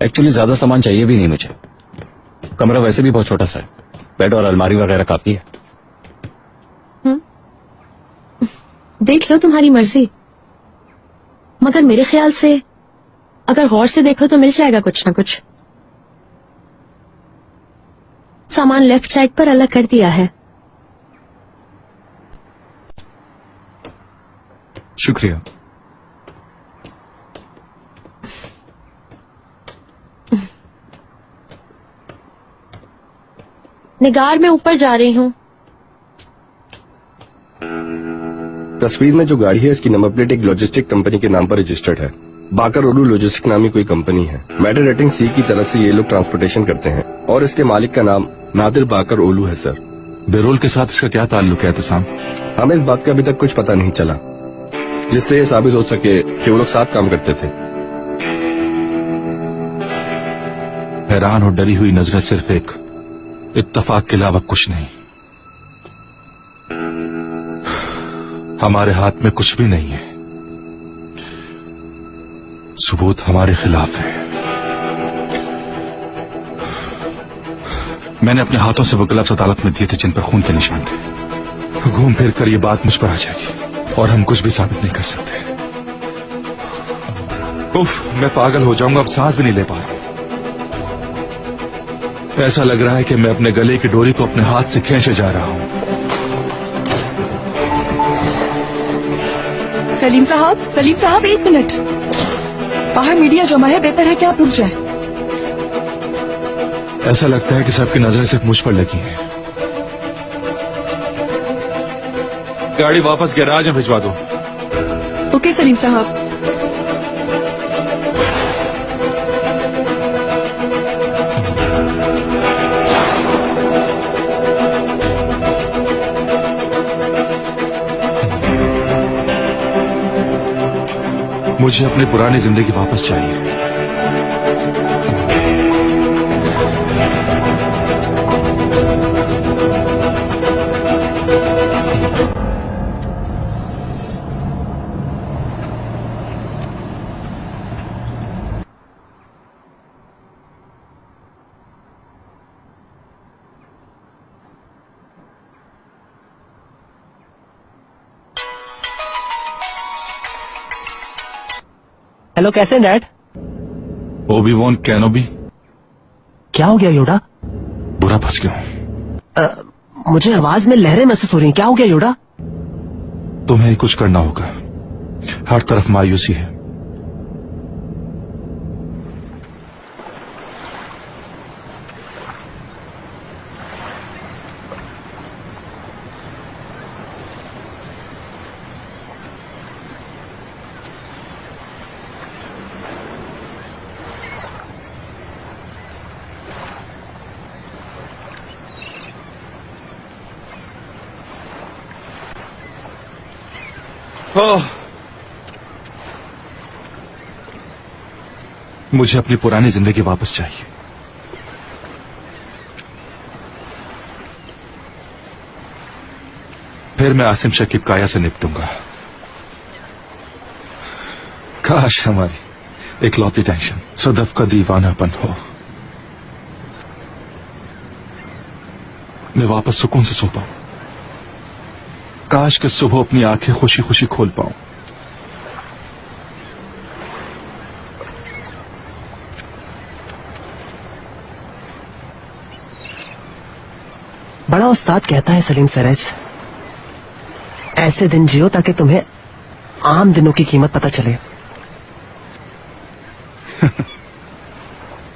Actually ज्यादा सामान चाहिए भी नहीं मुझे, कमरा वैसे भी बहुत छोटा सा है, बेड और अलमारी वगैरह काफी है। देख लो, तुम्हारी मर्जी, मगर मेरे ख्याल से अगर गौर से देखो तो मिल जाएगा कुछ ना कुछ। सामान लेफ्ट साइड पर अलग कर दिया है। शुक्रिया। निगार मैं ऊपर जा रही हूँ। तस्वीर में जो गाड़ी है इसकी नंबर प्लेट एक लॉजिस्टिक कंपनी के नाम पर रजिस्टर्ड है। बाकर ओलू लॉजिस्टिक नामी कोई कंपनी है। मैटर रेटिंग सी की तरफ से ये लोग ट्रांसपोर्टेशन करते हैं और इसके मालिक का नाम नादिर बाकर ओलू है सर। बेरोल के साथ इसका क्या ताल्लुक है एहतसाम? हमें इस बात का अभी तक कुछ पता नहीं चला जिससे ये साबित हो सके कि वो लोग साथ काम करते थे। हैरान और डरी हुई नजरें सिर्फ एक इत्तफाक के अलावा कुछ नहीं। हमारे हाथ में कुछ भी नहीं है, सबूत हमारे खिलाफ है। मैंने अपने हाथों से वो ग्लव्स अदालत में दिए थे जिन पर खून के निशान थे। घूम फिर कर ये बात मुझ पर आ जाएगी और हम कुछ भी साबित नहीं कर सकते। उफ, मैं पागल हो जाऊंगा, अब सांस भी नहीं ले पा रहा। ऐसा लग रहा है कि मैं अपने गले की डोरी को अपने हाथ से खींचे जा रहा हूं। सलीम साहब 1 मिनट, बाहर मीडिया जमा है, बेहतर है कि आप रुक जाएं। ऐसा लगता है कि सबकी नजरें सिर्फ मुझ पर लगी हैं। गाड़ी वापस गैराज में भिजवा दो। ओके सलीम साहब। मुझे अपनी पुरानी जिंदगी वापस चाहिए। हेलो, कैसे हैं डैड? ओबी-वॉन केनोबी। क्या हो गया योडा? बुरा फंस गया हूं। मुझे आवाज में लहरें महसूस हो रही हैं। क्या हो गया योडा? तुम्हें ही कुछ करना होगा, हर तरफ मायूसी है। मुझे अपनी पुरानी जिंदगी वापस चाहिए। फिर मैं आसिम शकीब काया से निपटूंगा। काश हमारी इकलौती टेंशन सदफ का दीवानापन हो। मैं वापस सुकून से सो पाऊं। काश कि सुबह अपनी आंखें खुशी खुशी खोल पाऊं। बड़ा उस्ताद कहता है सलीम सरैस, ऐसे दिन जियो ताकि तुम्हें आम दिनों की कीमत पता चले।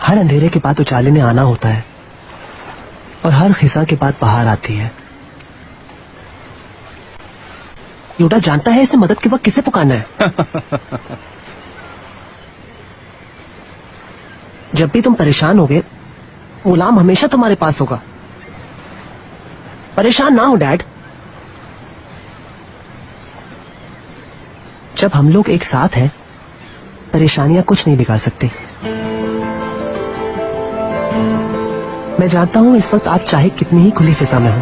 हर अंधेरे के बाद उजाले ने आना होता है और हर खिसा के बाद बहार आती है। योडा जानता है इसे मदद के वक्त किसे पुकारना है। जब भी तुम परेशान होगे, गुलाम हमेशा तुम्हारे पास होगा। परेशान ना हो डैड। जब हम लोग एक साथ हैं, परेशानियां कुछ नहीं बिगाड़ सकती। मैं जानता हूं इस वक्त आप चाहे कितनी ही खुली फिजा में हो,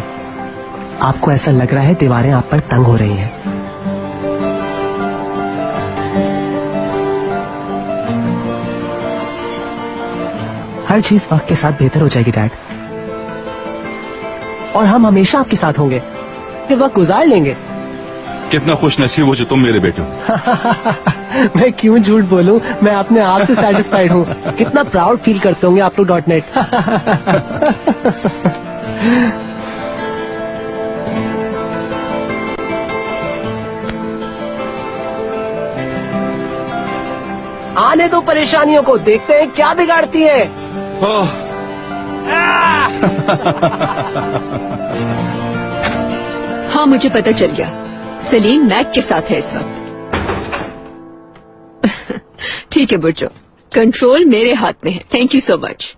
आपको ऐसा लग रहा है दीवारें आप पर तंग हो रही हैं। हर चीज वक्त के साथ बेहतर हो जाएगी डैड, और हम हमेशा आपके साथ होंगे, ये वक्त गुजार लेंगे। कितना खुश नसीब हो जो तुम मेरे बेटे हो। मैं क्यों झूठ बोलूं, मैं अपने आप से सेटिस्फाइड हूँ। कितना प्राउड फील करते होंगे आप लोग .net। आने दो परेशानियों को, देखते हैं क्या बिगाड़ती है। ओह, हाँ मुझे पता चल गया, सलीम मैक के साथ है इस वक्त। ठीक है बुर्जो, कंट्रोल मेरे हाथ में है। Thank you so much,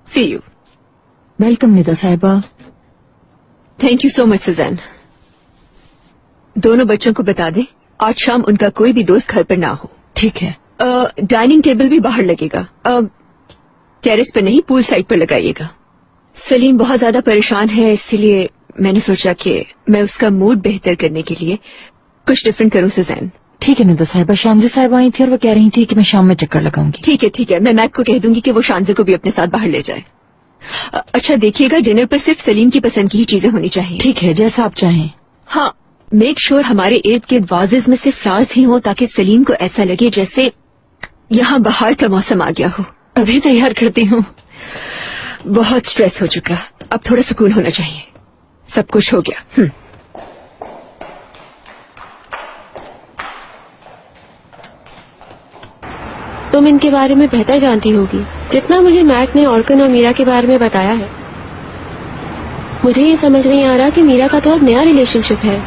see you. Welcome Nida साहिबा। Thank you so much Suzanne. दोनों बच्चों को बता दें आज शाम उनका कोई भी दोस्त घर पर ना हो। ठीक है। डाइनिंग टेबल भी बाहर लगेगा, टेरेस पर नहीं, पूल साइड पर लगाइएगा। सलीम बहुत ज्यादा परेशान है, इसलिए मैंने सोचा कि मैं उसका मूड बेहतर करने के लिए कुछ डिफरेंट करूं सुजैन। ठीक है निदा साहिबा, शामजी साहिबा आई थी और वो कह रही थी कि मैं शाम में चक्कर लगाऊंगी। ठीक है, मैं मैक को कह दूंगी कि वो शानजे को भी अपने साथ बाहर ले जाए। अच्छा देखिएगा, डिनर पर सिर्फ सलीम की पसंद की ही चीजें होनी चाहिए। ठीक है, जैसा आप चाहें। हाँ, मेक श्योर हमारे इर्द गिर्द वाजेज में सिर्फ फ्लावर्स ही हो, ताकि सलीम को ऐसा लगे जैसे यहाँ बाहर का मौसम आ गया हो। अभी तैयार करती हूँ, बहुत स्ट्रेस हो चुका, अब थोड़ा सुकून होना चाहिए। सब कुछ हो गया। तुम इनके बारे में बेहतर जानती होगी। जितना मुझे मैक ने ऑर्कन और मीरा के बारे में बताया है, मुझे ये समझ नहीं आ रहा कि मीरा का तो अब नया रिलेशनशिप है,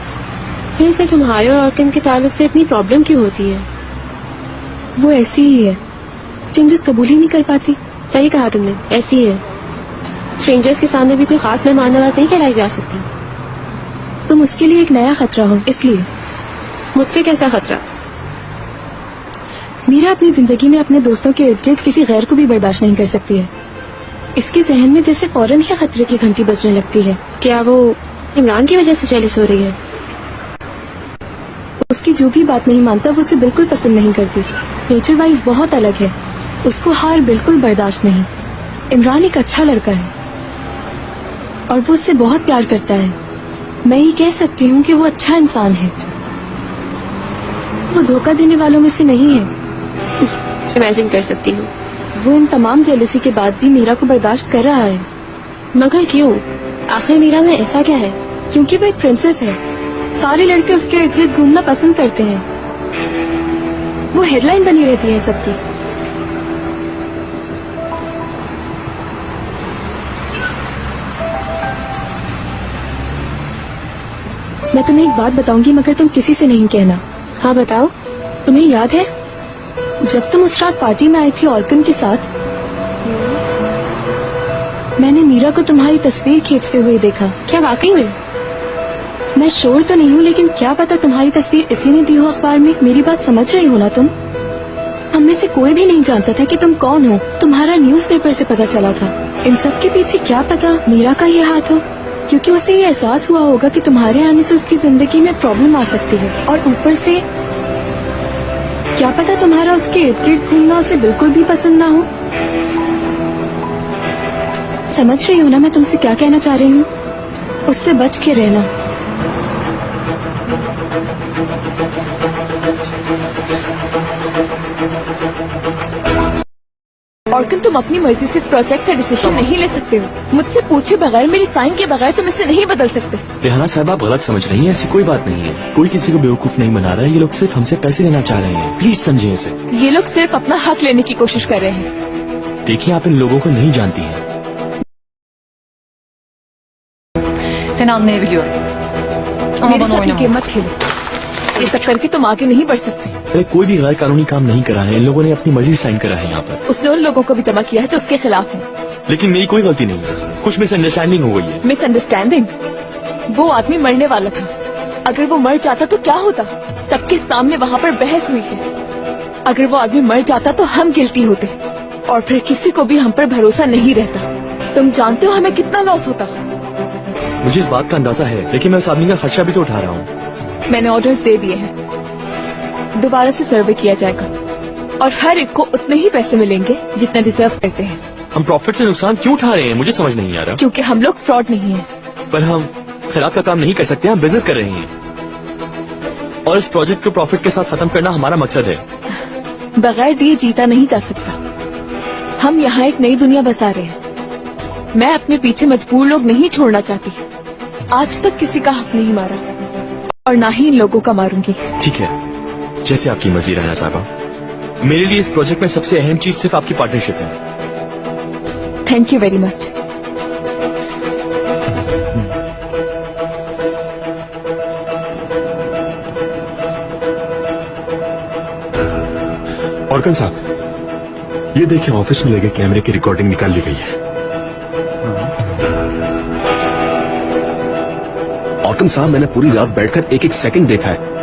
फिर से तुम्हारे और ऑर्कन के ताल्लुक से इतनी प्रॉब्लम क्यों होती है? वो ऐसी ही है, चेंजेस कबूल ही नहीं कर पाती। सही कहा तुमने, ऐसी है। स्ट्रेंजर्स के सामने भी कोई खास मेहमान नवाज नहीं कहलाई जा सकती। तुम उसके लिए एक नया खतरा हो, इसलिए। मुझसे कैसा खतरा? मीरा अपनी जिंदगी में अपने दोस्तों के इर्द गिर्द किसी गैर को भी बर्दाश्त नहीं कर सकती है। इसके जहन में जैसे फौरन ही खतरे की घंटी बजने लगती है। क्या वो इमरान की वजह से जेलस हो रही है? उसकी जो भी बात नहीं मानता वो उसे बिल्कुल पसंद नहीं करती। नेचर वाइज बहुत अलग है, उसको हार बिल्कुल बर्दाश्त नहीं। इमरान एक अच्छा लड़का है और वो उससे बहुत प्यार करता है। मैं ये कह सकती हूँ कि वो अच्छा इंसान है, वो धोखा देने वालों में से नहीं है। इमेजिन कर सकती हूँ। वो इन तमाम जेलसी के बाद भी मीरा को बर्दाश्त कर रहा है। मगर क्यों? आखिर मीरा में ऐसा क्या है? क्योंकि वो एक प्रिंसेस है, सारे लड़के उसके इर्द गिर्द घूमना पसंद करते हैं। वो हेडलाइन बनी रहती है सबकी। मैं तुम्हें एक बात बताऊंगी, मगर तुम किसी से नहीं कहना। हाँ बताओ। तुम्हें याद है जब तुम उस रात पार्टी में आई थी ऑर्कन के साथ, मैंने मीरा को तुम्हारी तस्वीर खींचते हुए देखा। क्या वाकई में? मैं श्योर तो नहीं हूँ, लेकिन क्या पता तुम्हारी तस्वीर इसी ने दी हो अखबार में। मेरी बात समझ रही हो ना तुम? हम में से कोई भी नहीं जानता था कि तुम कौन हो, तुम्हारा न्यूज़पेपर से पता चला था। इन सब के पीछे क्या पता मीरा का ये हाथ हो, क्योंकि उसे ये एहसास हुआ होगा कि तुम्हारे आने से उसकी जिंदगी में प्रॉब्लम आ सकती है। और ऊपर से क्या पता तुम्हारा उसके इर्द गिर्द घूमना उसे बिल्कुल भी पसंद ना हो। समझ रही हो ना मैं तुमसे क्या कहना चाह रही हूँ? उससे बच के रहना। ऑर्कन, तुम अपनी मर्जी से इस प्रोजेक्ट का डिसीजन नहीं ले सकते हो। मुझसे पूछे बगैर, मेरी साइन के बगैर तुम इसे नहीं बदल सकते। रेहाना साहब, आप गलत समझ रही हैं, ऐसी कोई बात नहीं है। कोई किसी को बेवकूफ नहीं बना रहा है, ये लोग सिर्फ हमसे पैसे लेना चाह रहे हैं। प्लीज समझिए इसे। ये लोग सिर्फ अपना हक लेने की कोशिश कर रहे हैं। देखिए, आप इन लोगों को नहीं जानती हैं। Seni anlayabiliyorum. Ama मेरे bana साथ ये oynama. गेम मत खेलो, ये सब करके तुम आगे नहीं बढ़ सकते। अरे कोई भी गैर कानूनी काम नहीं करा है, इन लोगों ने अपनी मर्जी से साइन करा है यहाँ पर। उसने उन लोगों को भी जमा किया है जो उसके खिलाफ है। लेकिन मेरी कोई गलती नहीं है इसमें। कुछ मिसअंडरस्टैंडिंग हो गई है। मिसअंडरस्टैंडिंग? वो आदमी मरने वाला था, अगर वो मर जाता तो क्या होता? सबके सामने वहाँ पर बहस हुई है। अगर वो आदमी मर जाता तो हम गिल्टी होते, और फिर किसी को भी हम पर भरोसा नहीं रहता। तुम जानते हो हमें कितना लॉस होता। मुझे इस बात का अंदाजा है, लेकिन मैं उस आदमी का खर्चा भी तो उठा रहा हूँ। मैंने ऑर्डर्स दे दिए हैं, दोबारा से सर्वे किया जाएगा और हर एक को उतने ही पैसे मिलेंगे जितना डिजर्व करते हैं। हम प्रॉफिट से नुकसान क्यों उठा रहे हैं, मुझे समझ नहीं आ रहा। क्योंकि हम लोग फ्रॉड नहीं है। पर हम खिलाफ का काम नहीं कर सकते, हम बिजनेस कर रहे हैं और इस प्रोजेक्ट को प्रॉफिट के साथ खत्म करना हमारा मकसद है। बगैर दिए जीता नहीं जा सकता। हम यहाँ एक नई दुनिया बसा रहे हैं। मैं अपने पीछे मजबूर लोग नहीं छोड़ना चाहती। आज तक किसी का हक नहीं मारा और ना ही इन लोगों का मारूंगी। ठीक है, जैसे आपकी मर्जी रहना साहबा। मेरे लिए इस प्रोजेक्ट में सबसे अहम चीज सिर्फ आपकी पार्टनरशिप है। Thank you very much. Orkan साहब, ये देखिए ऑफिस में लगे कैमरे की रिकॉर्डिंग निकाल ली गई है। ऑर्कन साहब, मैंने पूरी रात बैठकर एक एक सेकंड देखा है।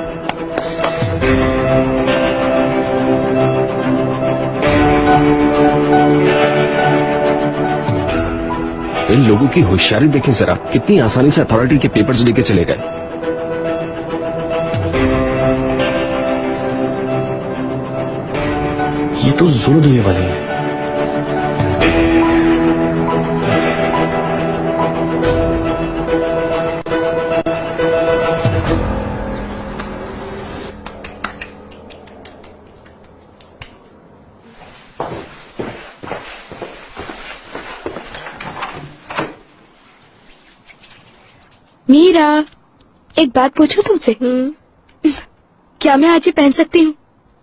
इन लोगों की होशियारी देखें जरा, कितनी आसानी से अथॉरिटी के पेपर्स लेके चले गए। ये तो जोर देने वाले हैं। मीरा, एक बात पूछूं तुमसे? क्या मैं आज ये पहन सकती हूँ?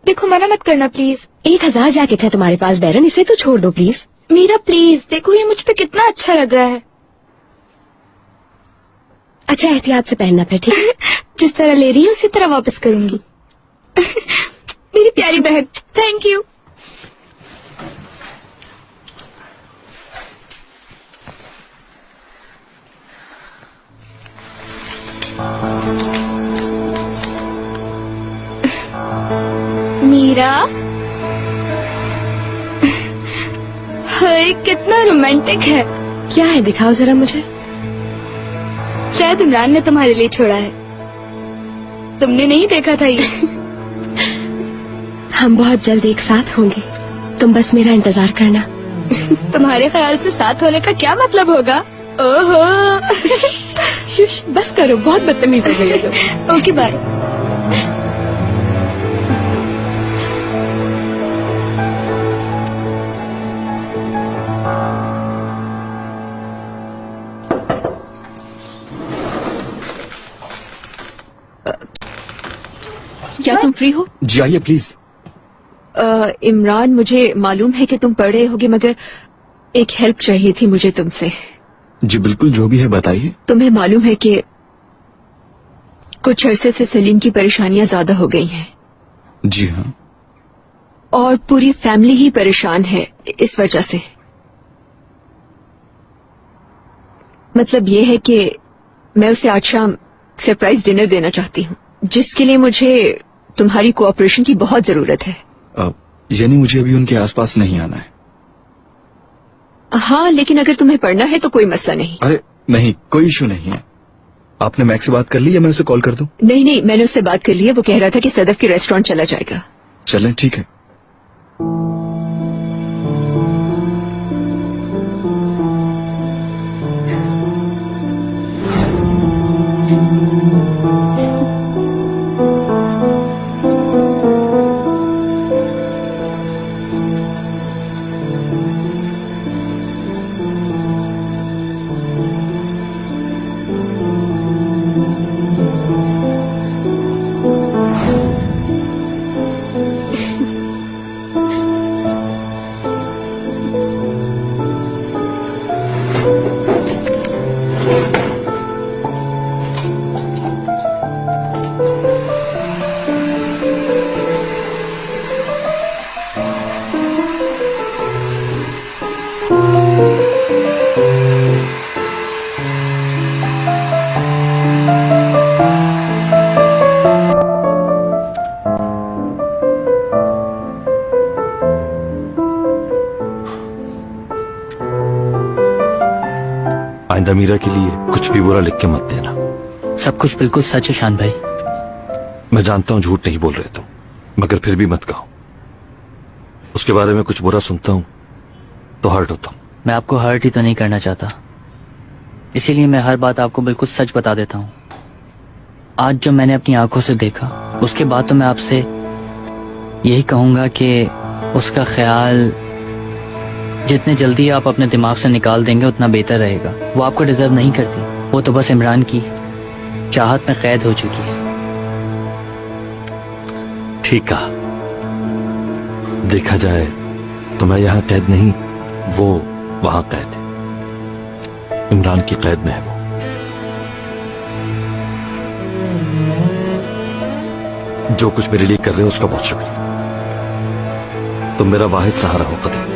देखो, मना मत करना प्लीज। 1000 जैकेट है तुम्हारे पास बैरन, इसे तो छोड़ दो प्लीज। मीरा प्लीज, देखो ये मुझ पे कितना अच्छा लग रहा है। अच्छा, एहतियात से पहनना फिर, ठीक है? जिस तरह ले रही हूँ उसी तरह वापस करूंगी। मेरी प्यारी बहन, थैंक यू। मीरा, हाय कितना रोमांटिक है। क्या है, दिखाओ जरा मुझे। शायद इमरान ने तुम्हारे लिए छोड़ा है, तुमने नहीं देखा था ये। हम बहुत जल्द एक साथ होंगे, तुम बस मेरा इंतजार करना। तुम्हारे ख्याल से साथ होने का क्या मतलब होगा? ओहो। शुश, बस करो, बहुत बदतमीज हो गई है तुम। Okay bye. क्या तुम फ्री हो? जी आइए प्लीज। इमरान, मुझे मालूम है कि तुम पढ़ रहे होगे, मगर एक हेल्प चाहिए थी मुझे तुमसे। जी बिल्कुल, जो भी है बताइए। तुम्हें मालूम है कि कुछ अरसे से सलीम की परेशानियां ज्यादा हो गई हैं जी हाँ। और पूरी फैमिली ही परेशान है इस वजह से। मतलब ये है कि मैं उसे आज शाम सरप्राइज डिनर देना चाहती हूँ, जिसके लिए मुझे तुम्हारी कोऑपरेशन की बहुत जरूरत है। यानी मुझे अभी उनके आसपास नहीं आना है? हाँ, लेकिन अगर तुम्हें पढ़ना है तो कोई मसला नहीं। अरे नहीं, कोई इशू नहीं है। आपने मैक्स से बात कर ली या मैं उसे कॉल कर दूं? नहीं, मैंने उससे बात कर ली है। वो कह रहा था कि सदफ के रेस्टोरेंट चला जाएगा। चलें, ठीक है। आइंदा मीरा के लिए कुछ भी बुरा लिख के मत देना। सब कुछ बिल्कुल सच है शान भाई। मैं जानता हूं झूठ नहीं बोल रहे तुम, मगर फिर भी मत कहो। उसके बारे में कुछ बुरा सुनता हूं तो हर्ट होता हूं। मैं आपको हर्ट ही तो नहीं करना चाहता, इसीलिए मैं हर बात आपको बिल्कुल सच बता देता हूँ। आज जो मैंने अपनी आंखों से देखा, उसके बाद तो मैं आपसे यही कहूंगा कि उसका ख्याल जितने जल्दी आप अपने दिमाग से निकाल देंगे उतना बेहतर रहेगा। वो आपको डिजर्व नहीं करती, वो तो बस इमरान की चाहत में कैद हो चुकी है। ठीक कहा। देखा जाए तो मैं यहाँ कैद नहीं, वो वहां कैद है। इमरान की कैद में है वो। जो कुछ मेरे लिए कर रहे हो उसका बहुत शुक्रिया। तुम मेरा वाहिद सहारा हो कदीर।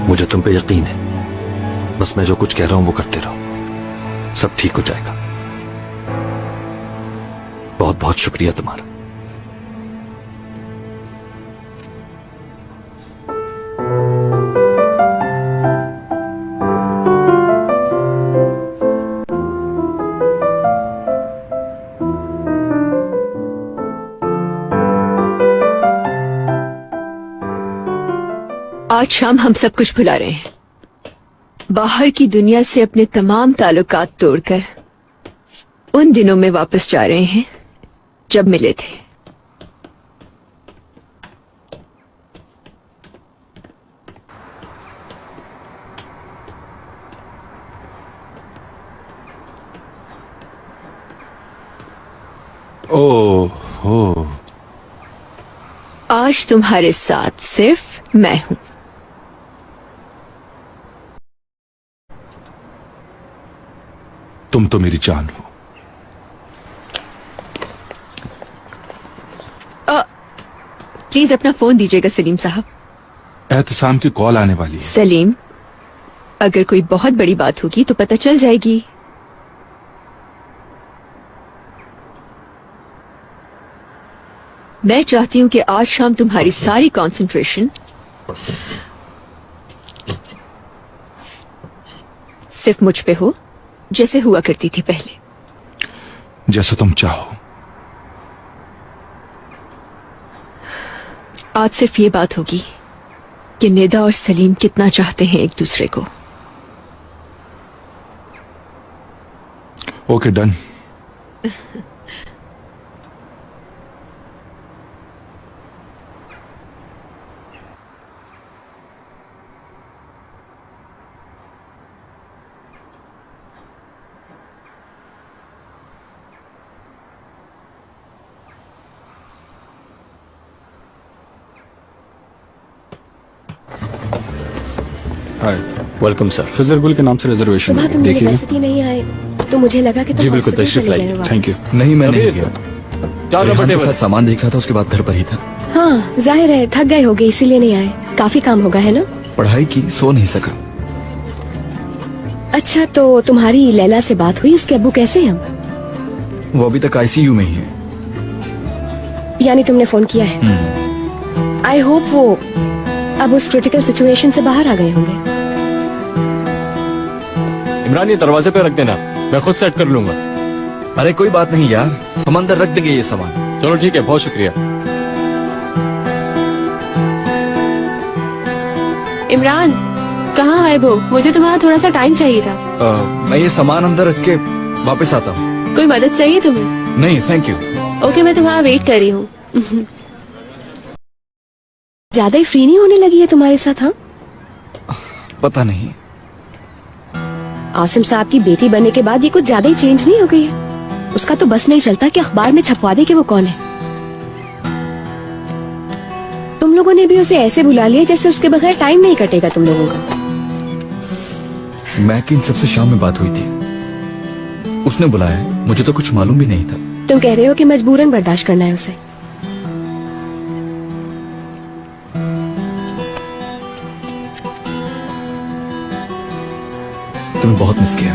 मुझे तुम पे यकीन है, बस मैं जो कुछ कह रहा हूं वो करते रहो, सब ठीक हो जाएगा। बहुत बहुत शुक्रिया तुम्हारा। आज शाम हम सब कुछ भुला रहे हैं, बाहर की दुनिया से अपने तमाम ताल्लुकात तोड़कर उन दिनों में वापस जा रहे हैं जब मिले थे। ओह, आज तुम्हारे साथ सिर्फ मैं हूं। तुम तो मेरी जान हो। प्लीज अपना फोन दीजिएगा सलीम साहब। एहतसाम की कॉल आने वाली है। सलीम, अगर कोई बहुत बड़ी बात होगी तो पता चल जाएगी। मैं चाहती हूं कि आज शाम तुम्हारी सारी कंसंट्रेशन सिर्फ मुझ पे हो, जैसे हुआ करती थी पहले। जैसा तुम चाहो। आज सिर्फ ये बात होगी कि निदा और सलीम कितना चाहते हैं एक दूसरे को। Okay, done. Hi, welcome sir. Khazar Gul के नाम से रिजर्वेशन सुबह तुम देखिए। यूनिवर्सिटी नहीं आए तो मुझे लगा कि तुम जी बिल्कुल, हॉस्पिटल तशरीफ चले गए लाइए। हो थैंक यू। वापस। नहीं, मैं नहीं गया। रेहान के साथ सामान देख रहा था, उसके बाद घर पर ही था। हाँ, जाहिर है थक गए होगे इसीलिए नहीं आए। काफी काम होगा है ना? पढ़ाई की, सो नहीं सका। अच्छा, तो तुम्हारी लैला से बात हुई? उसके अब्बू कैसे हैं? वो अभी तक आईसीयू में ही है। यानी तुमने फोन किया है? आई होप वो अब उस क्रिटिकल सिचुएशन से बाहर आ गए होंगे। इमरान, ये दरवाजे पे रख देना, मैं खुद सेट कर लूंगा। अरे कोई बात नहीं यार, हम अंदर रख देंगे ये सामान। चलो ठीक है, बहुत शुक्रिया। इमरान, कहाँ गायब हो? मुझे तुम्हारा थोड़ा सा टाइम चाहिए था। मैं ये सामान अंदर रख के वापस आता हूँ। कोई मदद चाहिए तुम्हें? नहीं, थैंक यू। ओके, मैं तुम्हारा वेट कर रही हूँ। ज्यादा ही फ्री नहीं होने लगी है तुम्हारे साथ? हाँ, पता नहीं। आसिम साहब की बेटी बनने के बाद ये कुछ ज्यादा ही चेंज नहीं हो गई है? उसका तो बस नहीं चलता कि अखबार में छपवा दे कि वो कौन है। तुम लोगों ने भी उसे ऐसे बुला लिया जैसे उसके बगैर टाइम नहीं कटेगा तुम लोगों का। मैं कि इन सबसे शाम में बात हुई थी, उसने बुलाया, मुझे तो कुछ मालूम भी नहीं था। तुम कह रहे हो कि मजबूरन बर्दाश्त करना है उसे? तुम्हें बहुत मिस किया।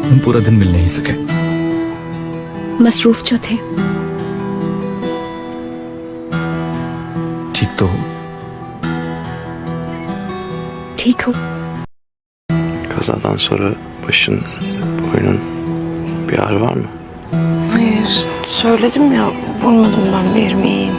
हम पूरा दिन मिल नहीं सके। मसरूफ जो थे। ठीक तो हो? ठीक hूँ। Kazadan sonra başın, boynun bir ağrı var mı? Hayır, söyledim ya, vurmadım ben, bir yerim iyiyim.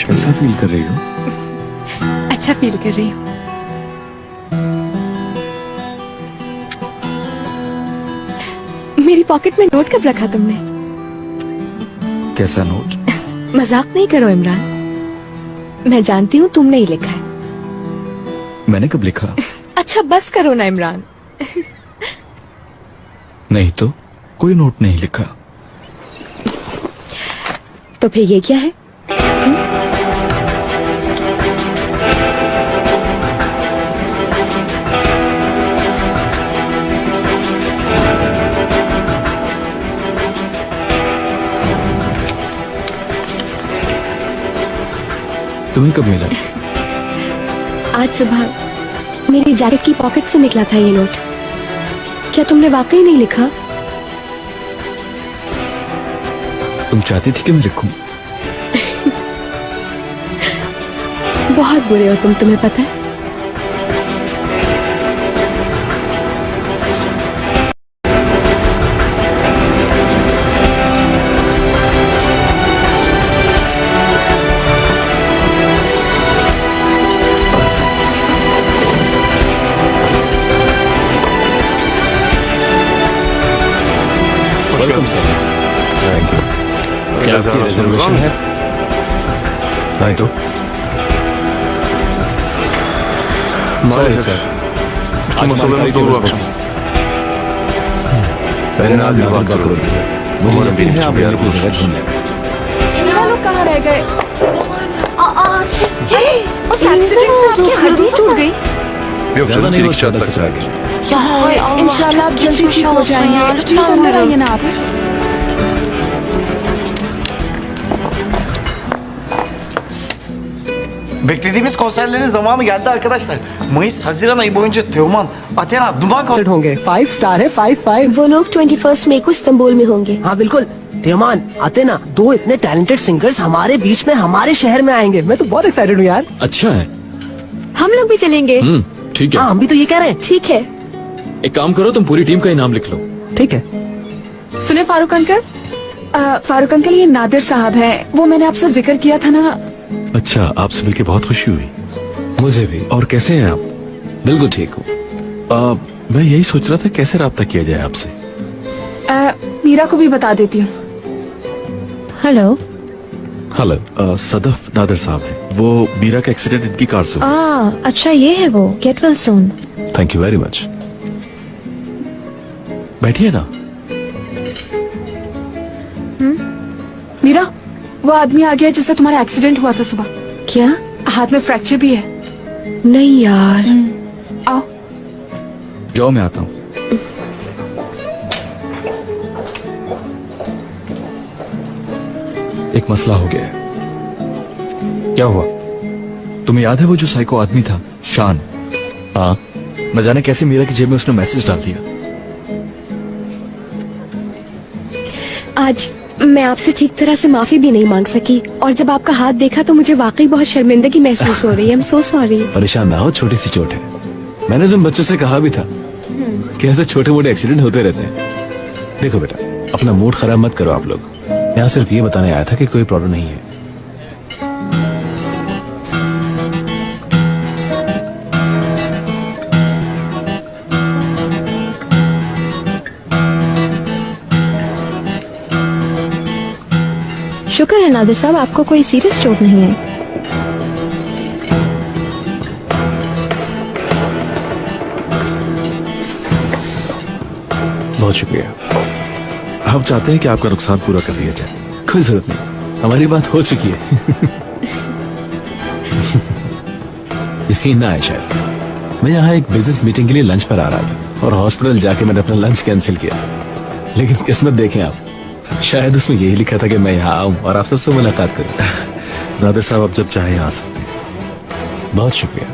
कैसा फील कर रही हो? अच्छा फील कर रही हूँ। मेरी पॉकेट में नोट कब रखा तुमने? कैसा नोट? मजाक नहीं करो इमरान, मैं जानती हूँ तुमने ही लिखा है। मैंने कब लिखा? अच्छा बस करो ना इमरान। नहीं तो कोई नोट नहीं लिखा। तो फिर ये क्या है? तुम्हें कब मिला? आज सुबह मेरी जैकेट की पॉकेट से निकला था ये नोट। क्या तुमने वाकई नहीं लिखा? तुम चाहती थी कि मैं लिखूं? बहुत बुरे हो तुम, तुम्हें पता है? Welcome sir. Thank you. क्या आपकी रिजर्वेशन है? नहीं तो सॉरी सर, आज हमारी सारी टेबल बुक हैं। मैंने ना दिल बात करो, मुझे यकीन है आप मेरी पूरी जगह ढूंढ लेंगे। ये लोग कहाँ रह गए? उस एक्सीडेंट से आपकी हड्डी टूट गई। ज्यादा नहीं, बस 4 तक आ गया। इंशाल्लाह आप जल्दी ठीक हो जाएंगे। प्लीज अंदर आइए ना आप। Beklediğimiz konserlerin zamanı geldi arkadaşlar. Mayıs-Haziran ayı boyunca Teoman, Athena, Duman set होंगे 5 स्टार है 5-5। वो लोग 21 मई को इस्तांबुल में होंगे। हाँ बिल्कुल, तेमान आते ना, 2 इतने टैलेंटेड सिंगर्स हमारे बीच में हमारे शहर में आएंगे। मैं तो बहुत एक्साइटेड हूँ यार। अच्छा है। हम लोग भी चलेंगे। ठीक है। हाँ हम भी तो ये कह रहे हैं। ठीक है। एक काम करो, तुम पूरी टीम का ही नाम लिख लो। ठीक है। सुने फारूक अंकल, फारूक अंकल ये नादिर साहब हैं। वो मैंने आपसे जिक्र किया था ना। अच्छा, आपसे मिलके बहुत खुशी हुई। मुझे भी। और कैसे हैं आप? बिल्कुल ठीक हूँ। मैं यही सोच रहा था कैसे राब्ता किया जाए आपसे। मीरा को भी बता देती हूँ। हेलो। हेलो, सदफ नादिर साहब हैं। वो मीरा का एक्सीडेंट इनकी कार से हुआ। अच्छा ये है वो। Gate well soon. Thank you very much. बैठिए ना। मीरा, वो आदमी आ गया जिससे तुम्हारा एक्सीडेंट हुआ था सुबह। क्या? हाथ में फ्रैक्चर भी है। नहीं यार। आओ। जाओ, मैं आता हूँ। एक मसला हो गया है। क्या हुआ? तुम्हें याद है वो जो साइको आदमी था, शान? हाँ। न जाने कैसे मीरा की जेब में उसने मैसेज डाल दिया। आज मैं आपसे ठीक तरह से माफी भी नहीं मांग सकी, और जब आपका हाथ देखा तो मुझे वाकई बहुत शर्मिंदगी महसूस हो रही है। I am so sorry. परेशान ना हो, छोटी सी चोट है। मैंने तुम बच्चों से कहा भी था कि ऐसे छोटे मोटे एक्सीडेंट होते रहते हैं। देखो बेटा, अपना मूड खराब मत करो आप लोग। यहाँ सिर्फ ये बताने आया था कि कोई प्रॉब्लम नहीं है। शुक्र है नादिर साहब, आपको कोई सीरियस चोट नहीं है। बहुत शुक्रिया। हम चाहते हैं कि आपका नुकसान पूरा कर दिया जाए। कोई जरूरत नहीं, हमारी बात हो चुकी है। यकीन ना आए शायद। मैं यहाँ एक बिजनेस मीटिंग के लिए लंच पर आ रहा था और हॉस्पिटल जाके मैंने अपना लंच कैंसिल किया। लेकिन किस्मत देखें आप, शायद उसमें यही लिखा था कि मैं यहाँ आऊँ और आप सबसे मुलाकात करूँ। नादिर साहब, आप जब चाहें आ सकते हैं। बहुत शुक्रिया।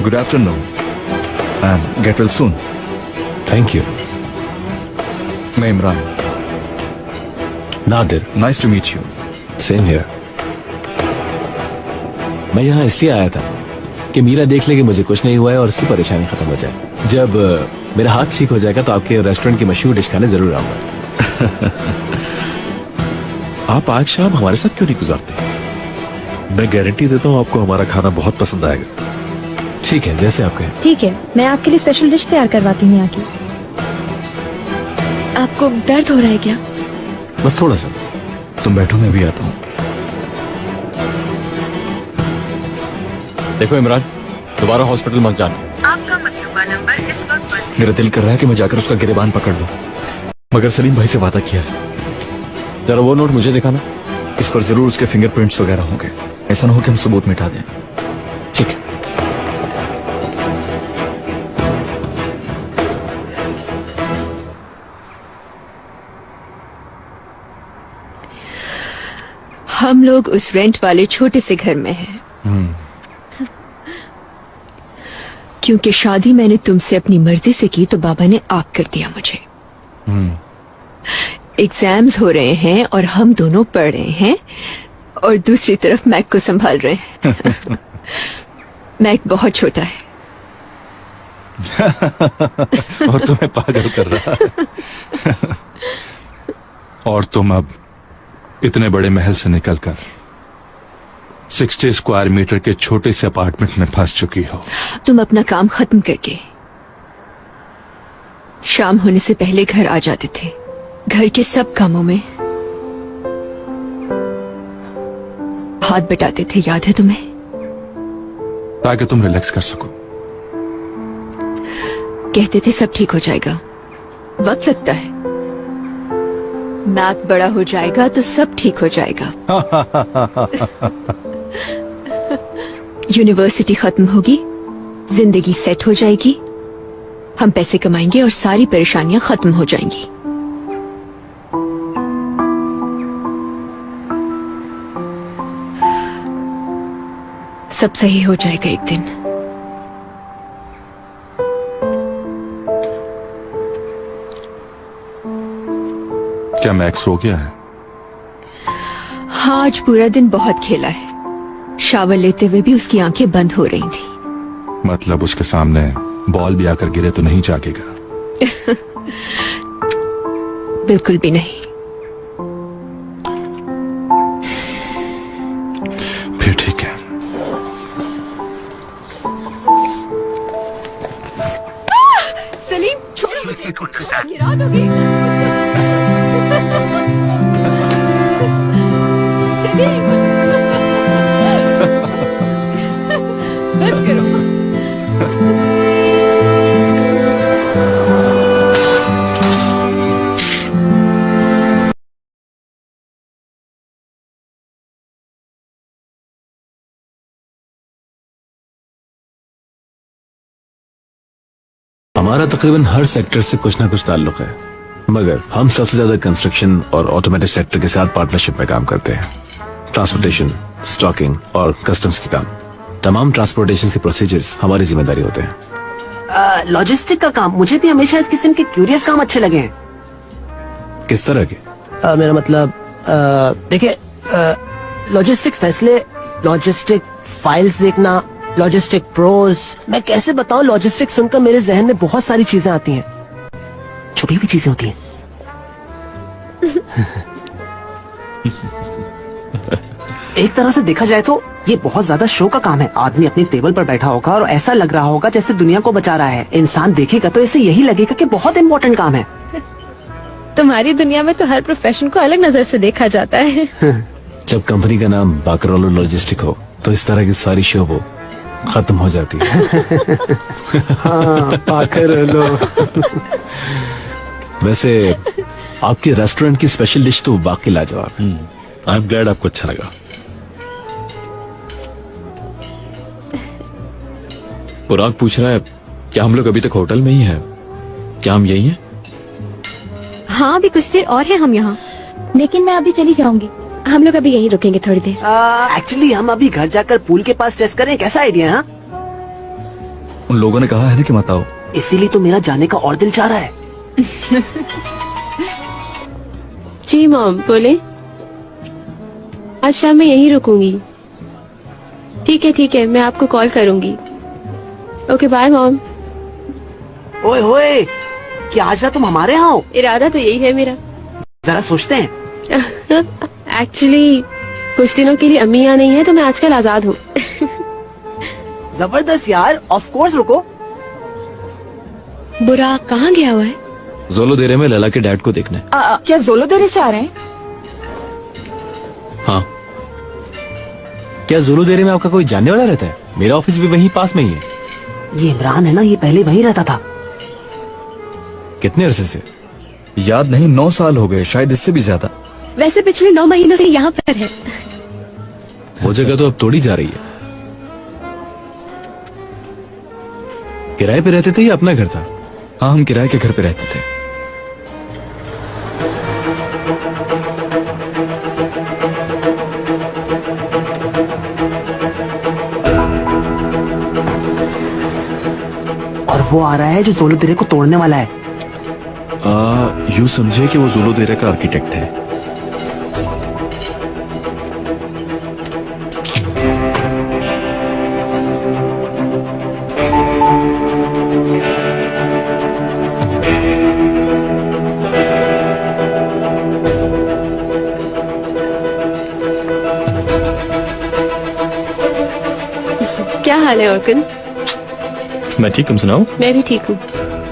Good afternoon and get well soon. Thank you. मैं Imran. Nadir, nice to meet you. Same here. मैं यहाँ इसलिए आया था कि मीरा देख ले कि मुझे कुछ नहीं हुआ है और उसकी परेशानी खत्म हो जाए। जब मेरा हाथ ठीक हो जाएगा तो आपके रेस्टोरेंट की मशहूर डिश खाने जरूर आऊंगा। आप आज शाम हमारे साथ क्यों नहीं गुजारते? मैं गारंटी देता हूँ आपको हमारा खाना बहुत पसंद आएगा। ठीक है, जैसे आप कहें। ठीक है, मैं आपके लिए स्पेशल डिश तैयार करवाती हूँ यहाँ की। आपको दर्द हो रहा है क्या? बस थोड़ा सा। तुम बैठो, मैं भी आता हूँ। देखो इमरान, दोबारा हॉस्पिटल मत जाना। आपका मतलूबा नंबर इस वक्त बंद है। मेरा दिल कर रहा है कि मैं जाकर उसका गिरेबान पकड़ लूं, मगर सलीम भाई से वादा किया है। जरा वो नोट मुझे दिखाना, इस पर जरूर उसके फिंगरप्रिंट्स वगैरह होंगे। ऐसा ना हो कि हम सबूत मिटा दें। ठीक है। हम लोग उस रेंट वाले छोटे से घर में हैं। क्योंकि शादी मैंने तुमसे अपनी मर्जी से की तो बाबा ने आग कर दिया मुझे। एग्जाम्स हो रहे हैं और हम दोनों पढ़ रहे हैं और दूसरी तरफ मैक को संभाल रहे हैं। मैक बहुत छोटा है और तुम्हें पागल कर रहा है। और तुम अब इतने बड़े महल से निकलकर 60 स्क्वायर मीटर के छोटे से अपार्टमेंट में फंस चुकी हो। तुम अपना काम खत्म करके शाम होने से पहले घर आ जाते थे। घर के सब कामों में हाथ बटाते थे, याद है तुम्हें? ताकि तुम रिलैक्स कर सको। कहते थे सब ठीक हो जाएगा, वक्त लगता है। मैक बड़ा हो जाएगा तो सब ठीक हो जाएगा। यूनिवर्सिटी खत्म होगी, जिंदगी सेट हो जाएगी, हम पैसे कमाएंगे और सारी परेशानियां खत्म हो जाएंगी। सब सही हो जाएगा एक दिन। क्या मैक्स सो गया है? हाँ, आज पूरा दिन बहुत खेला है। शावर लेते हुए भी उसकी आंखें बंद हो रही थी। मतलब उसके सामने बॉल भी आकर गिरे तो नहीं जागेगा? बिल्कुल भी नहीं। फिर ठीक है। सलीम, छोड़ो मुझे, गिरा दोगे। सलीम, बस करो। हमारा तकरीबन हर सेक्टर से कुछ ना कुछ ताल्लुक है, मगर हम सबसे ज्यादा कंस्ट्रक्शन और ऑटोमेटिक सेक्टर के साथ पार्टनरशिप में काम करते हैं। ट्रांसपोर्टेशन, स्टॉकिंग और कस्टम्स के काम, तमाम ट्रांसपोर्टेशन के प्रोसीजर्स हमारी जिम्मेदारी होते हैं। लॉजिस्टिक का काम, मुझे भी हमेशा इस किस्म के क्यूरियस काम अच्छे लगे हैं। किस तरह के? मेरा मतलब देखिए, लॉजिस्टिक फैसले, लॉजिस्टिक फाइल्स देखना, लॉजिस्टिक प्रोज, मैं कैसे बताऊं, लॉजिस्टिक सुनकर मेरे जहन में बहुत सारी चीजें आती हैं, छुपी हुई चीजें होती हैं। एक तरह से देखा जाए तो ये बहुत ज्यादा शो का काम है। आदमी अपनी टेबल पर बैठा होगा और ऐसा लग रहा होगा जैसे दुनिया को बचा रहा है। इंसान देखेगा तो इसे यही लगेगा कि बहुत इम्पोर्टेंट काम है। तुम्हारी दुनिया में तो हर प्रोफेशन को अलग नजर से देखा जाता है। जब कंपनी का नाम बाकरोलो लॉजिस्टिक हो तो इस तरह की सारी शो वो खत्म हो जाती है। हाँ, बाकरोलो। वैसे आपके रेस्टोरेंट की स्पेशल डिश तो वाकई लाजवाब है। आई एम ग्लैड आपको अच्छा लगा। पुराग पूछ रहा है क्या हम लोग अभी तक होटल में ही हैं? क्या हम यही हैं? हाँ, अभी कुछ देर और है हम यहाँ, लेकिन मैं अभी चली जाऊंगी। हम लोग अभी यहीं रुकेंगे थोड़ी देर। एक्चुअली हम अभी घर जाकर पूल के पास टेस्ट करें, कैसा आइडिया है? उन लोगों ने कहा है ना कि मत आओ। इसीलिए तो मेरा जाने का और दिल चाह रहा है। जी मॉम, बोले। आज शाम में यहीं रुकूंगी। ठीक है, मैं आपको कॉल करूंगी। Okay, bye mom. ओए होए, क्या आज रात तुम हमारे यहाँ हो? इरादा तो यही है मेरा। जरा सोचते हैं। एक्चुअली कुछ दिनों के लिए अम्मी यहाँ नहीं है तो मैं आजकल आजाद हूँ। जबरदस्त यार, ऑफ कोर्स रुको। बुरा कहाँ गया हुआ है? जोलो देरे में लैला के डैड को देखना है। क्या जोलोदेरे से आ रहे हैं? हाँ। क्या जोलो देरे में आपका कोई जानने वाला रहता है? मेरा ऑफिस भी वहीं पास में ही है। ये इमरान है ना, ये पहले वहीं रहता था। कितने अरसे से? याद नहीं, 9 साल हो गए, शायद इससे भी ज्यादा। वैसे पिछले 9 महीनों से यहाँ पर है। वो जगह तो अब तोड़ी जा रही है। किराए पे रहते थे या अपना घर था? हाँ, हम किराए के घर पे रहते थे। और वो आ रहा है जो जोलो तेरे को तोड़ने वाला है। यूं समझे कि वो जोलो देरे का आर्किटेक्ट है। क्या हाल है ऑर्कन? मैं ठीक, तुम सुनाओ। मैं भी ठीक हूँ।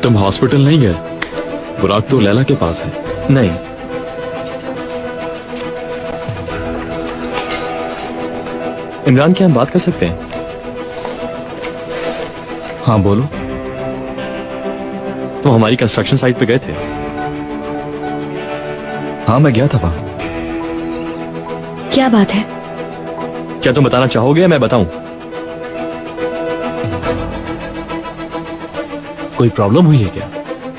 तुम हॉस्पिटल नहीं गए? बुराक तो लैला के पास है। नहीं, इमरान, क्या हम बात कर सकते हैं? हाँ बोलो। तुम हमारी कंस्ट्रक्शन साइट पे गए थे? हाँ, मैं गया था वहाँ। क्या बात है? क्या तुम बताना चाहोगे या मैं बताऊं? कोई प्रॉब्लम हुई है क्या?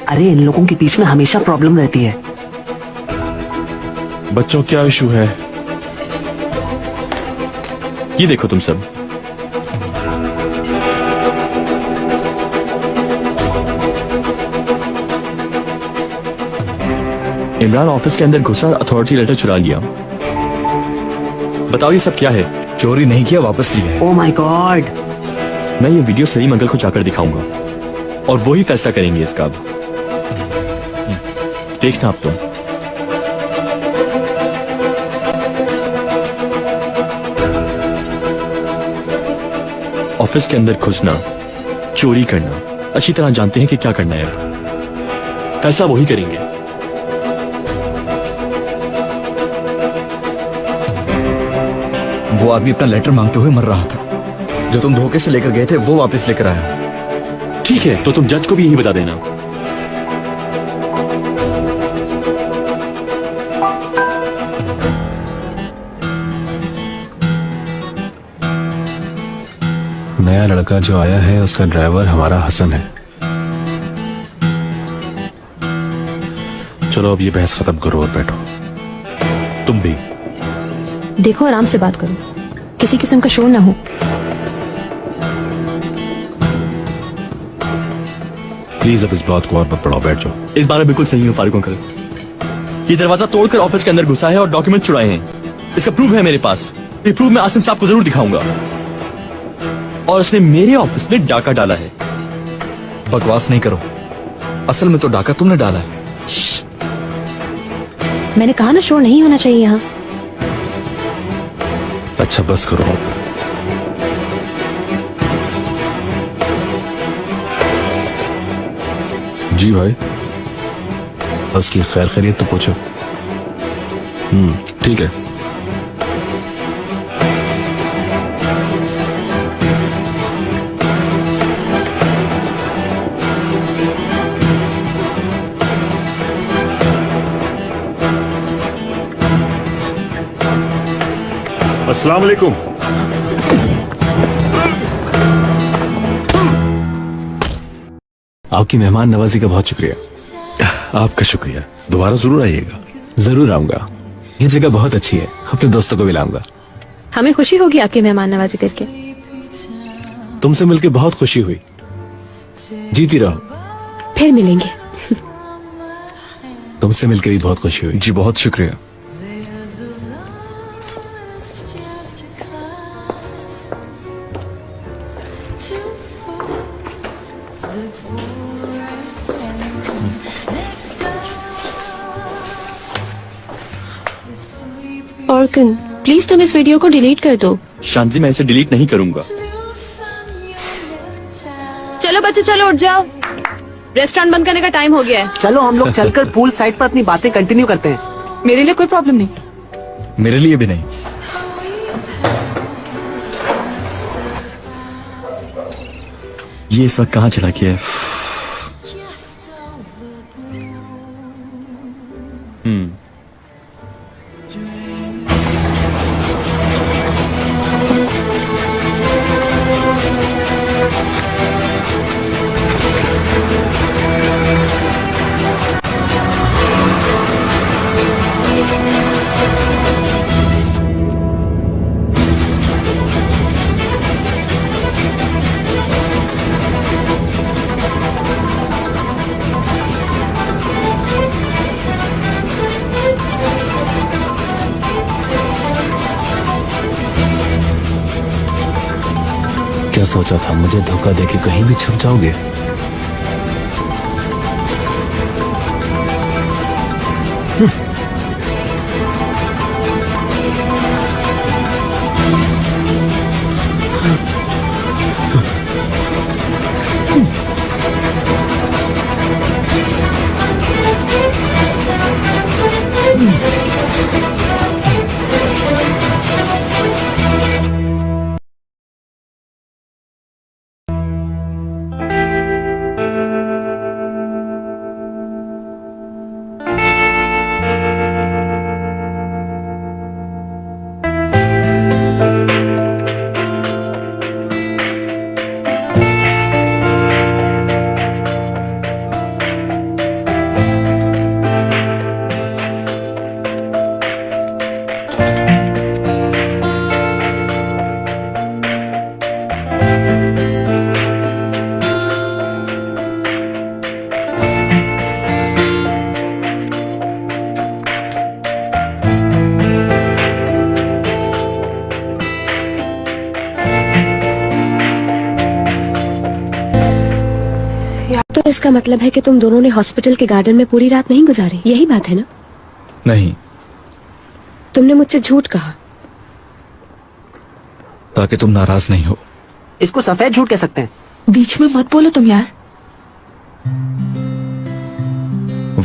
अरे इन लोगों के बीच में हमेशा प्रॉब्लम रहती है। बच्चों क्या इशू है? ये देखो तुम सब। इमरान ऑफिस के अंदर घुसा, अथॉरिटी लेटर चुरा लिया। बताओ ये सब क्या है? चोरी नहीं किया, वापस लिया है। Oh my God. मैं ये वीडियो सलीम अंकल को जाकर दिखाऊंगा और वो ही फैसला करेंगे इसका। अब देखना आप तुम। ऑफिस के अंदर घुसना, चोरी करना, अच्छी तरह जानते हैं कि क्या करना है। अब फैसला वही करेंगे। वो आदमी अपना लेटर मांगते हुए मर रहा था। जो तुम धोखे से लेकर गए थे वो वापस लेकर आया। ठीक है, तो तुम जज को भी यही बता देना। नया लड़का जो आया है उसका ड्राइवर हमारा हसन है। चलो अब ये बहस खत्म करो और बैठो। तुम भी। देखो आराम से बात करो, किसी किस्म का शोर ना हो। प्लीज अब इस बात को और मत बढ़ाओ, बैठ जाओ। इस बारे में बिल्कुल सही हूँ फारूक अंकल। ये दरवाजा तोड़कर ऑफिस के अंदर घुसा है और डॉक्यूमेंट चुराए हैं। इसका प्रूफ है मेरे पास। ये प्रूफ मैं आसिम साहब को जरूर दिखाऊंगा। और उसने मेरे ऑफिस में डाका डाला है। बकवास नहीं करो, असल में तो डाका तुमने डाला है। मैंने कहा ना शोर नहीं होना चाहिए यहाँ। अच्छा बस करो अब। जी भाई। उसकी खैर खैरियत तो पूछो। ठीक है। अस्सलाम वालेकुम। आपकी मेहमान नवाजी का बहुत शुक्रिया। आपका शुक्रिया, दोबारा जरूर आइएगा। जरूर आऊंगा। ये जगह बहुत अच्छी है, अपने दोस्तों को भी लाऊंगा। हमें खुशी होगी आपकी मेहमान नवाजी करके। तुमसे मिलकर बहुत खुशी हुई। जीती रहो। फिर मिलेंगे। तुमसे मिलकर भी बहुत खुशी हुई। जी बहुत शुक्रिया। ऑर्कन, प्लीज तुम इस वीडियो को डिलीट कर दो। शांति, मैं इसे डिलीट नहीं करूंगा। चलो बच्चों चलो, उठ जाओ, रेस्टोरेंट बंद करने का टाइम हो गया है। चलो हम लोग चलकर पूल साइड पर अपनी बातें कंटिन्यू करते हैं। मेरे लिए कोई प्रॉब्लम नहीं। मेरे लिए भी नहीं। ये इस वक्त कहाँ चला गया है? क्या सोचा था, मुझे धोखा देके कहीं भी छुप जाओगे? तो इसका मतलब है कि तुम दोनों ने हॉस्पिटल के गार्डन में पूरी रात नहीं गुजारी, यही बात है ना? नहीं, तुमने मुझसे झूठ कहा। ताकि तुम नाराज नहीं हो। इसको सफेद झूठ कह सकते हैं। बीच में मत बोलो तुम यार।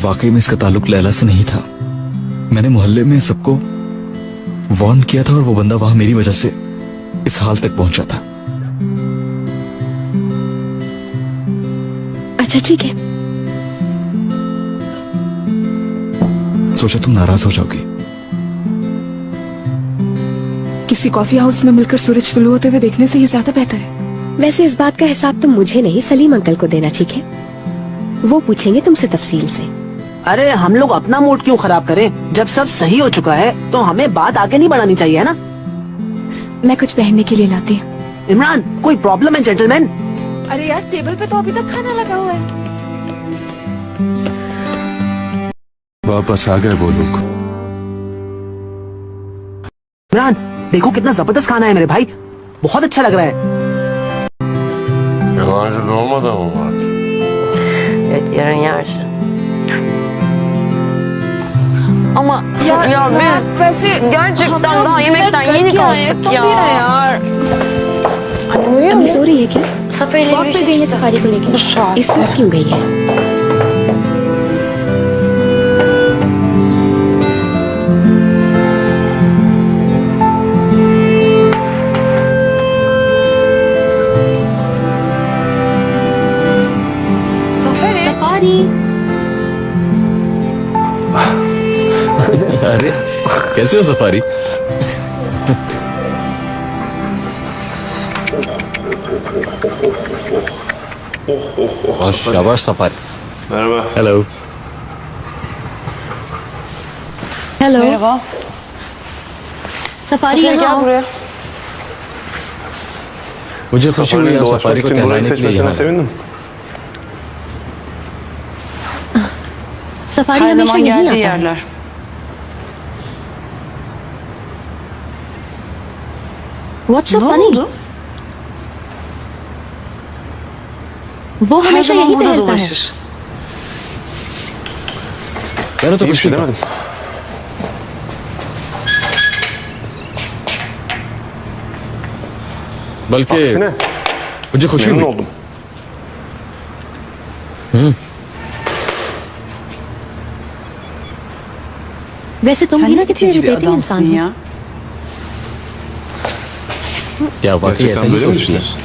वाकई में इसका ताल्लुक लैला से नहीं था। मैंने मोहल्ले में सबको वार्न किया था और वो बंदा वहां मेरी वजह से इस हाल तक पहुंचा था। अच्छा ठीक है। सोचा तुम नाराज हो जाओगी। किसी कॉफी हाउस में मिलकर सूरज तुलू होते हुए देखने से ये ज्यादा बेहतर है। वैसे इस बात का हिसाब तुम मुझे नहीं सलीम अंकल को देना, ठीक है? वो पूछेंगे तुमसे तफसील से। अरे हम लोग अपना मूड क्यों खराब करें? जब सब सही हो चुका है तो हमें बात आगे नहीं बढ़ानी चाहिए, है ना? मैं कुछ पहनने के लिए लाती हूँ। इमरान, कोई प्रॉब्लम है जेंटलमैन? अरे यार टेबल पे तो अभी तक खाना लगा हुआ है। वापस आ गए वो लोग। इमरान देखो कितना जबरदस्त खाना है मेरे भाई, बहुत अच्छा लग रहा है। Yalancı doğmadan mı vardı? Evet, yarın yersin. Ama ya biz Vैसे gerçekten daha yemekten yeni kalktık ya. अभी सो रही है क्या? Safari वॉक पे गई है सफारी को लेकर। इस वक्त क्यों गई है? सफारी। अरे कैसे हो सफारी? शाबाश safari. Merhaba. Hello. Hello. Merhaba. Safari Safari यहाँ gel आओ। buraya. मुझे खुशी हुई आप सफारी को için burayı कहलाने के लिए seçmesine यहाँ आए। sevindim. सफारी Her हमेशा zaman यहीं geldiği आता है। yerler. What's so Ne funny? oldu? वो Her हमेशा zaman यहीं burada टहलता है। dolaşır. मैंने तो İyi bir कुछ şey नहीं कहा। demedim. बल्कि Aksine मुझे खुशी memnun हुई। oldum. वैसे तुम भी ना कितने इरिटेटिंग इंसान हो। क्या वाकई ऐसा Gerçekten ही böyle mi सोचती है? düşünüyorsun?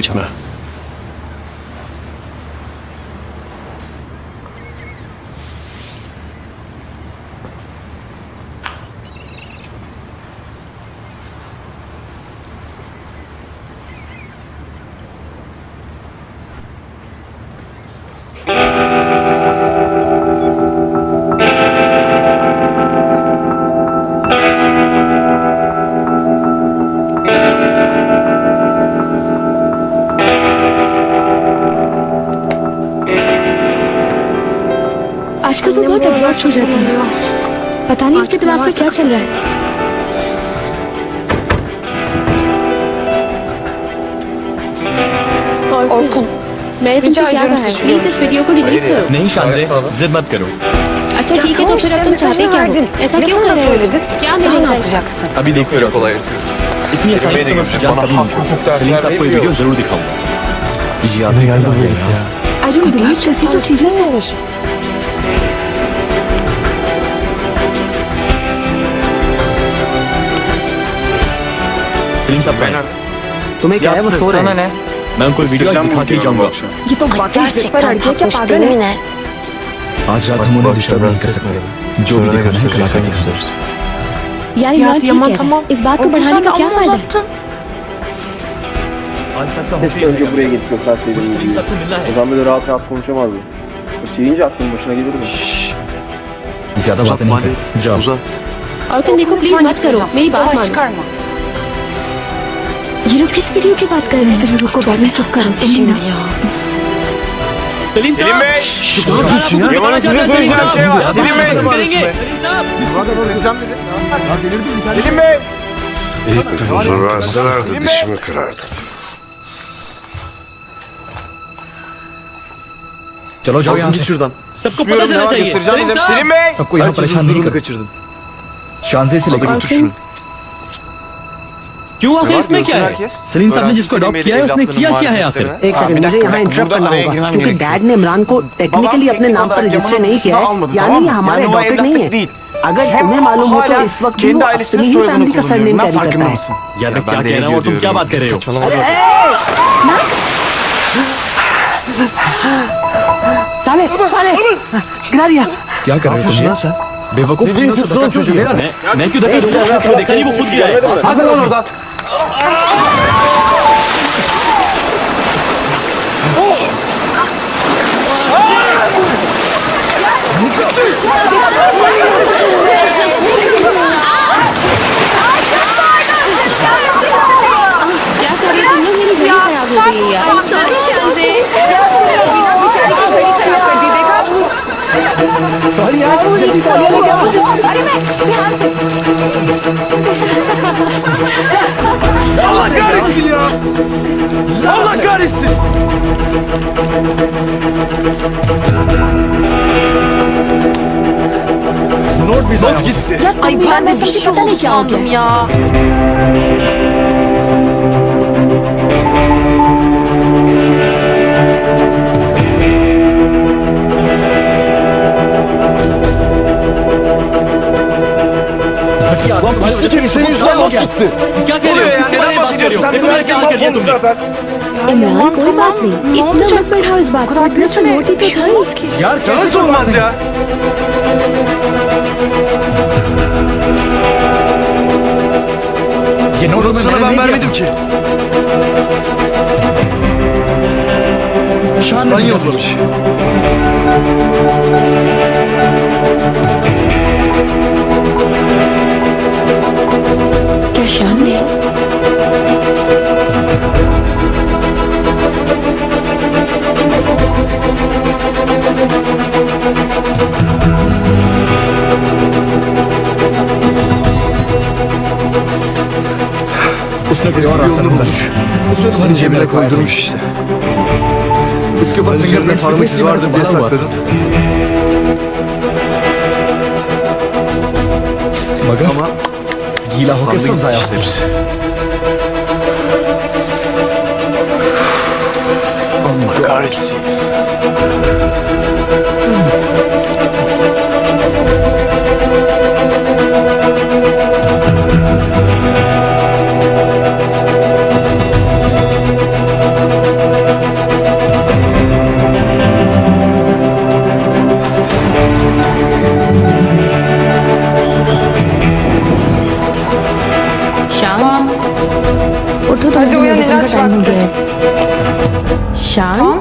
Gitme. आजकल वो बहुत एग्जॉस्ट हो जाती है। पता नहीं आपके दिमाग में क्या चल रहा है। ऑर्कुन, मैंने तुमसे क्या कहा है? प्लीज इस वीडियो को डिलीट करो। नहीं शानजे, जिद मत करो। अच्छा ठीक है, तो फिर अब तुम चाहते क्या हो? ऐसा क्यों कर रहे हो? क्या मिलेगा? अभी देखो इतनी आसानी से मैं जान कभी नहीं। सलीम साहब को ये वीडियो जरूर दिखाऊंगा। ये याद नहीं I don't believe this is serious है। सलीम साहब का तुम्हें क्या है, वो सो रहे हैं। मैं उनको वीडियो दिखा के ही जाऊंगा। ये तो वाकई जिद पर अड़ गया, क्या पागल है? आज रात हम उन्हें डिस्टर्ब नहीं कर सकते। जो भी दिखाना है कल आकर दिखाना। यार इमरान ठीक है, इस बात को बढ़ाने का क्या फायदा है? आज फैसला हो गया है। buraya gitmesi सलीम साहब से मिलना O है। zaman böyle rahat rahat konuşamazdı. Çiğince aklın başına gelir mi? ज्यादा बात नहीं कर। जाओ। ऑर्कुन देखो, प्लीज मत करो, मेरी बात मानो। ये लोग किस वीडियो की बात कर रहे हैं? रुको बाद में चुप करो। सलीम साहब, Yaman'ın size söyleyeceğim şey var. Selim Bey. Selim Bey. İlk bir huzur verselerdi dişimi kırardım. चलो जाओ यहाँ से। şuradan. सबको पता चलना चाहिए। Göstereceğim dedim. Selim Bey. सबको यहाँ परेशान नहीं कर। kaçırdım. शानजे से लेकर Götür şunu. क्यों आखिर इसमें क्या है? herkes. सलीम साहब ने जिसको अडॉप्ट किया है उसने किया क्या है आखिर? एक सेकंड, मुझे यहाँ इंटरप्ट करना होगा क्योंकि डैड ने इमरान को टेक्निकली अपने नाम पर रजिस्टर नहीं किया है, यानी ये हमारे अडॉप्टेड नहीं है। अगर तुम्हें मालूम हो तो इस वक्त भी वो अपनी ही फैमिली का सरनेम कैरी करता है। यार मैं क्या कह रहा हूँ और तुम क्या बात कर रहे हो? साले साले गिरा दिया। क्या कर रहे हो तुम यार? बेवकूफ, तुमने उसे धक्का क्यों दिया? मैं क्यों धक्का दूंगा? उसने देखा नहीं, वो खुद गिरा है। Hadi lan oradan. क्या कर रहे हो तुम लोग? मेरी घड़ी खराब हो गई है यार। Sorry शानजे। Allah kahretsin ya. Allah kahretsin. Not gitti. Ay ben de bir şey pता नहीं क्या हो गया ya. Lan pislik senin yüzünden not gitti. क्या कह रहे हो? Neden bahsediyorsun? Sen देखो benim मैंने क्या कर दिया mahvoldum तुमने। zaten. इमरान कोई बात नहीं, इतना मत बढ़ाओ इस बात को। इतना सा मोटी तो था ही उसकी। यार Nasıl olmaz ya? ये note Notu sana ben vermedim ki. Ben yollamış. क्या शान ने? कोई और रास्ता ढूंढा उसने तुम्हारी जेब में koydurmuş işte. इसके ऊपर Ben üzerinde fingerprints parmak izi vardı diye sakladım. मगर Ama गीला होके ıslandı सब gitti जाया işte hepsi. Allah kahretsin. शाम उठो तो हadi uyan, मेडिसिन का ilaç टाइम हो vakti. गया है शाम